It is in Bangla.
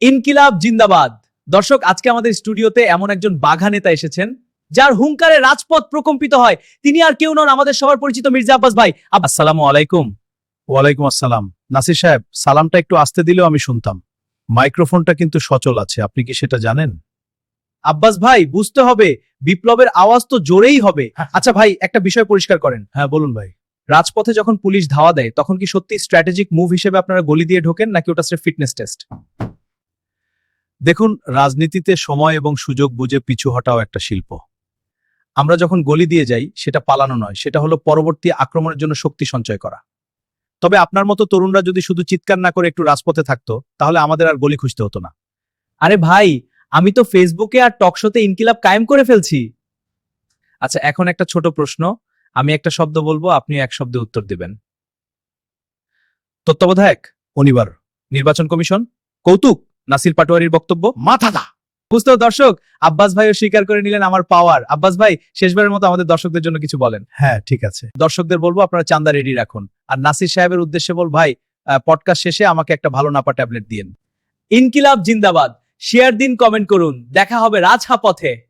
ইনকিলাব জিন্দাবাদ। দর্শক, আজকে আমাদের স্টুডিওতে এমন একজন বাঘা নেতা এসেছেন যার হুঙ্কারে রাজপথ প্রকম্পিত হয়। তিনি আর কেউ নন, আমাদের সবার পরিচিত মির্জা আব্বাস ভাই। আসসালামু আলাইকুম। ওয়ালাইকুম আসসালাম। নাসির সাহেব, সালামটা একটু আস্তে দিলেও আমি শুনতাম। মাইক্রোফোনটা কিন্তু সচল আছে, আপনি কি সেটা জানেন? আব্বাস ভাই, বুঝতে হবে, বিপ্লবের আওয়াজ তো জোরেই হবে। আচ্ছা ভাই, একটা বিষয় পরিষ্কার করেন। হ্যাঁ বলুন ভাই। রাজপথে যখন পুলিশ ধাওয়া দেয় তখন কি সত্যি স্ট্র্যাটেজিক মুভ হিসেবে আপনারা গলি দিয়ে ঢোকেন, নাকি ওটা স্রেফ ফিটনেস টেস্ট? দেখুন, রাজনীতিতে সময় এবং সুযোগ বুঝে পিছু হটাও একটা শিল্প। আমরা যখন গলি দিয়ে যাই, সেটা পালানো নয়, সেটা হলো পরবর্তী আক্রমণের জন্য শক্তি সঞ্চয় করা। তবে আপনার মতো তরুণরা যদি শুধু চিৎকার না করে একটু রাজপথে থাকতো, তাহলে আমাদের আর গলি খুঁজতে হতো না। আরে ভাই, আমি তো ফেসবুকে আর টক শোতে ইনকিলাব কায়েম করে ফেলছি। আচ্ছা, এখন একটা ছোট প্রশ্ন। আমি একটা শব্দ বলবো, আপনি এক শব্দে উত্তর দিবেন। তত্ত্বাবধায়ক, অনিবার, নির্বাচন কমিশন, কৌতুক, নাসির পাটোয়ারির বক্তব্য। মাথাটা। বুঝতে দর্শক, আব্বাস ভাইও স্বীকার করে নিলেন আমার পাওয়ার। আব্বাস ভাই, শেষবারের মতো আমাদের দর্শকদের জন্য কিছু বলেন। হ্যাঁ ঠিক আছে। দর্শকদের বলবো আপনারা চান্দা রেডি রাখুন। আর নাসির সাহেবের উদ্দেশ্যে বল, ভাই পডকাস্ট শেষে আমাকে একটা ভালো নাপা ট্যাবলেট দিন। ইনকিলাব জিন্দাবাদ। শেয়ার দিন, কমেন্ট করুন। দেখা হবে রাজপথে।